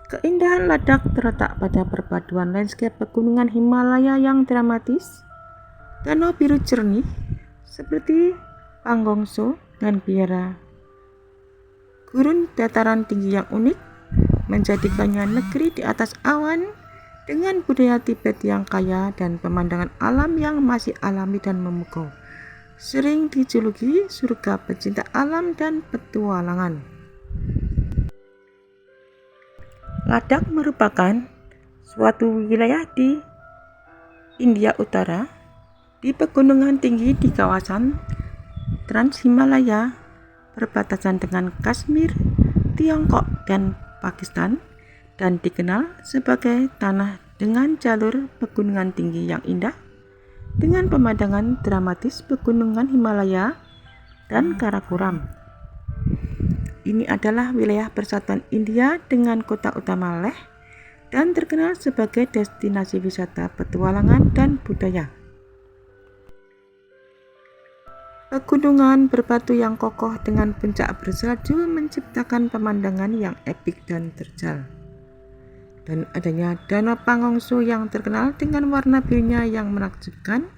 Keindahan Ladakh terletak pada perpaduan landscape pegunungan Himalaya yang dramatis, danau biru jernih seperti Pangongso dan Biara, gurun dataran tinggi yang unik, menjadikannya negeri di atas awan dengan budaya Tibet yang kaya dan pemandangan alam yang masih alami dan memukau. Sering dijuluki surga pecinta alam dan petualangan. Ladakh merupakan suatu wilayah di India Utara di pegunungan tinggi di kawasan Trans-Himalaya berbatasan dengan Kashmir, Tiongkok, dan Pakistan, dan dikenal sebagai tanah dengan jalur pegunungan tinggi yang indah dengan pemandangan dramatis pegunungan Himalaya dan Karakoram. Ini adalah wilayah persatuan India dengan kota utama Leh dan terkenal sebagai destinasi wisata petualangan dan budaya. Pegunungan berbatu yang kokoh dengan puncak bersalju menciptakan pemandangan yang epik dan terjal. Dan adanya Danau Pangongso yang terkenal dengan warna birunya yang menakjubkan,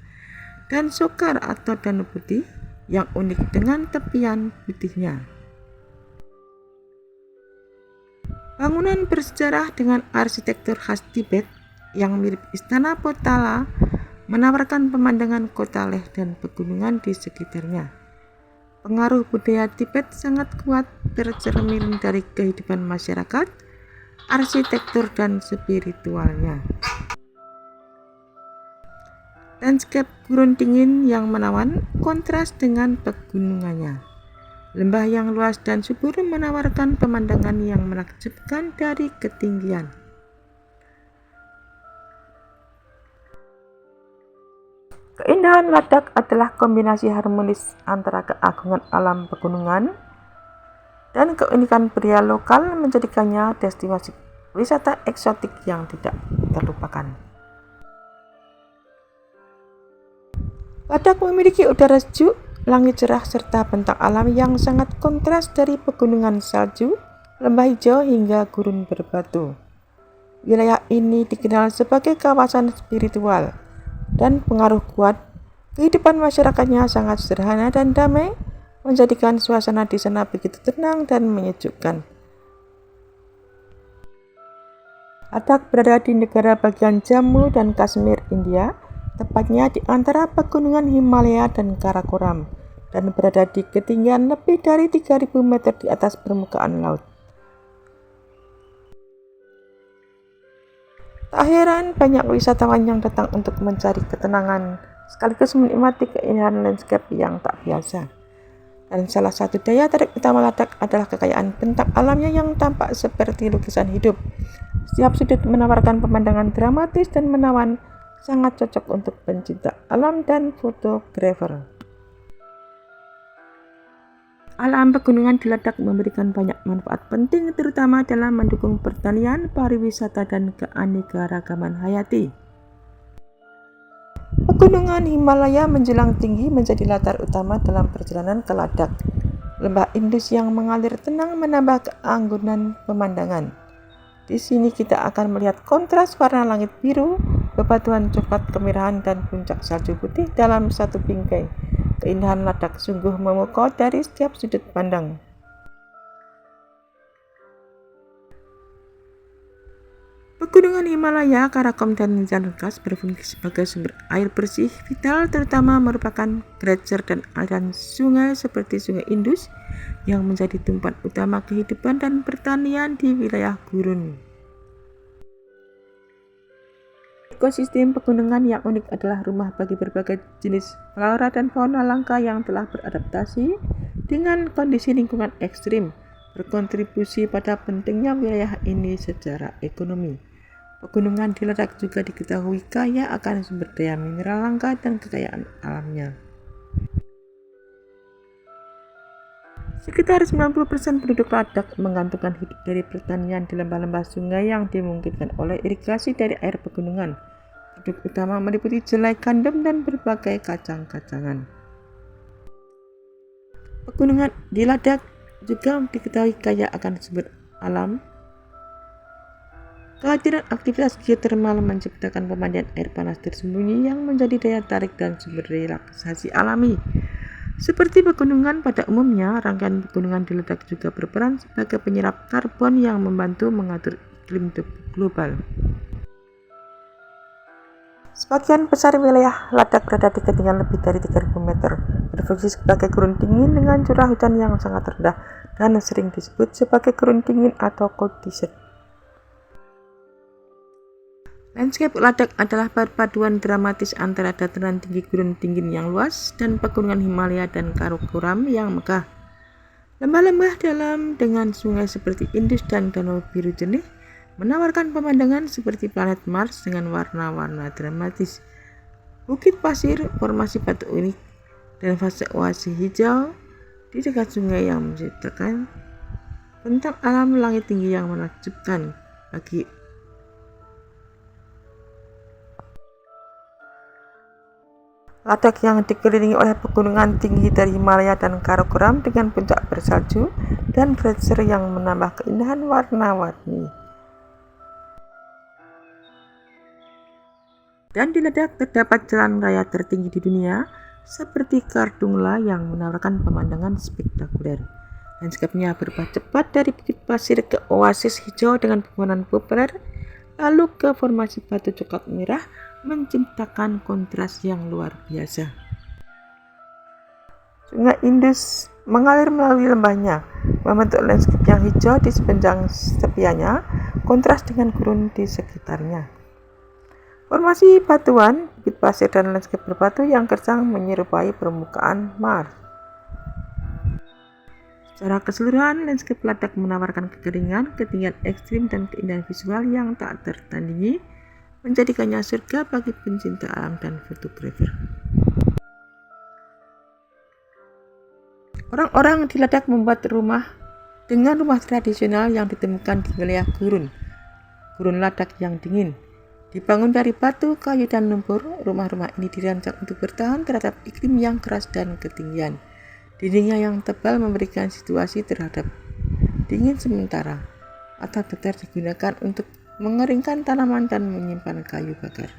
dan Sokar atau Danau Putih yang unik dengan tepian putihnya. Bangunan bersejarah dengan arsitektur khas Tibet yang mirip Istana Potala menawarkan pemandangan kota Leh dan pegunungan di sekitarnya. Pengaruh budaya Tibet sangat kuat tercermin dari kehidupan masyarakat, arsitektur, dan spiritualnya. Landscape gurun dingin yang menawan kontras dengan pegunungannya. Lembah yang luas dan subur menawarkan pemandangan yang menakjubkan dari ketinggian. Keindahan Ladakh adalah kombinasi harmonis antara keagungan alam pegunungan dan keunikan budaya lokal, menjadikannya destinasi wisata eksotik yang tidak terlupakan. Ladakh memiliki udara sejuk, langit cerah, serta bentang alam yang sangat kontras dari pegunungan salju, lembah hijau, hingga gurun berbatu. Wilayah ini dikenal sebagai kawasan spiritual dan pengaruh kuat. Kehidupan masyarakatnya sangat sederhana dan damai, menjadikan suasana di sana begitu tenang dan menyejukkan. Ladakh berada di negara bagian Jammu dan Kashmir, India, tepatnya di antara pegunungan Himalaya dan Karakoram, dan berada di ketinggian lebih dari 3.000 meter di atas permukaan laut. Tak heran banyak wisatawan yang datang untuk mencari ketenangan sekaligus menikmati keindahan landscape yang tak biasa. Dan salah satu daya tarik utama Ladakh adalah kekayaan bentang alamnya yang tampak seperti lukisan hidup. Setiap sudut menawarkan pemandangan dramatis dan menawan, sangat cocok untuk pencinta alam dan fotografer. Alam pegunungan di Ladakh memberikan banyak manfaat penting, terutama dalam mendukung pertanian, pariwisata, dan keanekaragaman hayati. Pegunungan Himalaya menjulang tinggi menjadi latar utama dalam perjalanan ke Ladakh. Lembah Indus yang mengalir tenang menambah keanggunan pemandangan. Di sini kita akan melihat kontras warna langit biru, bebatuan coklat kemerahan, dan puncak salju putih dalam satu bingkai. Keindahan Ladakh sungguh memukau dari setiap sudut pandang. Pegunungan Himalaya, Karakoram, dan Nizamkas berfungsi sebagai sumber air bersih vital, terutama merupakan gletser dan aliran sungai seperti Sungai Indus yang menjadi tumpuan utama kehidupan dan pertanian di wilayah gurun. Ekosistem pegunungan yang unik adalah rumah bagi berbagai jenis flora dan fauna langka yang telah beradaptasi dengan kondisi lingkungan ekstrim, berkontribusi pada pentingnya wilayah ini secara ekonomi. Pegunungan di Ladakh juga diketahui kaya akan sumber daya mineral langka dan kekayaan alamnya. Sekitar 90% penduduk Ladakh menggantungkan hidup dari pertanian di lembah-lembah sungai yang dimungkinkan oleh irigasi dari air pegunungan. Produk utama meliputi jelai gandum dan berbagai kacang-kacangan. Pegunungan di Ladakh juga diketahui kaya akan sumber alam Kehadiran aktivitas geotermal menciptakan pemandian air panas tersembunyi yang menjadi daya tarik dan sumber relaksasi alami. Seperti pegunungan pada umumnya, rangkaian pegunungan di ledak juga berperan sebagai penyerap karbon yang membantu mengatur iklim global. Sebagian besar wilayah ledak berada di ketinggian lebih dari 3.000 meter, berfungsi sebagai gurun dingin dengan curah hujan yang sangat rendah dan sering disebut sebagai gurun dingin atau cold desert. Landscape ledak adalah perpaduan dramatis antara dataran tinggi gurun dingin yang luas dan pegunungan Himalaya dan Karakoram yang megah. Lembah-lembah dalam dengan sungai seperti Indus dan Danau Biru Jernih menawarkan pemandangan seperti planet Mars dengan warna-warna dramatis. Bukit pasir, formasi batu unik, dan fase oasis hijau di dekat sungai yang menciptakan bentang alam langit tinggi yang menakjubkan bagi ledak yang dikelilingi oleh pegunungan tinggi dari Himalaya dan Karakoram dengan puncak bersalju dan gletser yang menambah keindahan warna-warni. Dan di ledak terdapat jalan raya tertinggi di dunia seperti Khardungla yang menawarkan pemandangan spektakuler. Lanskapnya berubah cepat dari bukit pasir ke oasis hijau dengan pepohonan populer, lalu ke formasi batu coklat merah menciptakan kontras yang luar biasa. Sungai Indus mengalir melalui lembahnya, membentuk lanskap yang hijau di sepanjang tepiannya, kontras dengan gurun di sekitarnya. Formasi batuan, bukit pasir dan lanskap berbatu yang gersang menyerupai permukaan Mars. Secara keseluruhan, lanskap ledak menawarkan kekeringan, ketinggian ekstrim, dan keindahan visual yang tak tertandingi, menjadikannya surga bagi pencinta alam dan fotografer. Orang-orang di ledak membuat rumah dengan rumah tradisional yang ditemukan di wilayah gurun ledak yang dingin. Dibangun dari batu, kayu, dan lumpur, rumah-rumah ini dirancang untuk bertahan terhadap iklim yang keras dan ketinggian. Dindingnya yang tebal memberikan situasi terhadap dingin sementara, atau datar digunakan untuk mengeringkan tanaman dan menyimpan kayu bakar.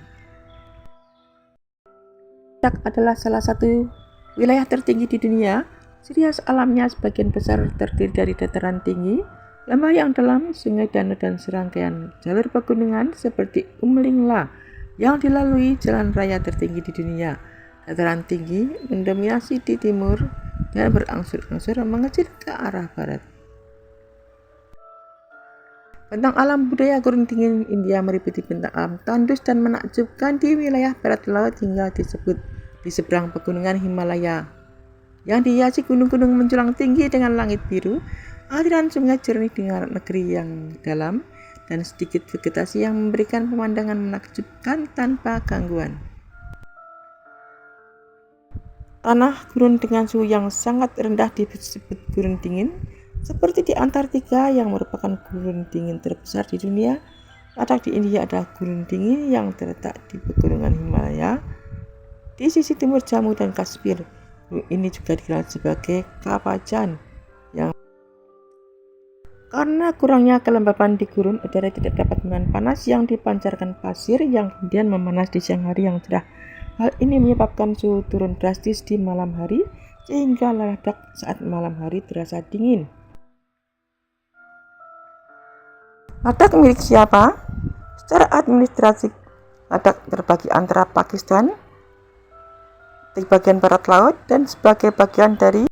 Ledak adalah salah satu wilayah tertinggi di dunia. Ciri khas alamnya sebagian besar terdiri dari dataran tinggi, lembah yang dalam, sungai, danau, dan serangkaian jalur pegunungan seperti Umlingla yang dilalui jalan raya tertinggi di dunia. Dataran tinggi mendominasi di timur dan berangsur-angsur mengecil ke arah barat. Bentang alam budaya gurun dingin India meliputi bentang alam tandus dan menakjubkan di wilayah barat laut hingga disebut di seberang pegunungan Himalaya yang dihiasi gunung-gunung menjulang tinggi dengan langit biru, aliran sungai jernih dengan negeri yang dalam, dan sedikit vegetasi yang memberikan pemandangan menakjubkan tanpa gangguan. Tanah gurun dengan suhu yang sangat rendah disebut gurun dingin, seperti di Antartika yang merupakan gurun dingin terbesar di dunia. Ledak di India adalah gurun dingin yang terletak di pegunungan Himalaya di sisi timur Jammu dan Kashmir. Gunung ini juga dikenal sebagai Kapajan yang karena kurangnya kelembapan di gurun, udara tidak dapat menahan panas yang dipancarkan pasir yang kemudian memanas di siang hari yang cerah. Hal ini menyebabkan suhu turun drastis di malam hari sehingga ledak saat malam hari terasa dingin. Ledak milik siapa? Secara administratif, ledak terbagi antara Pakistan di bagian barat laut dan sebagai bagian dari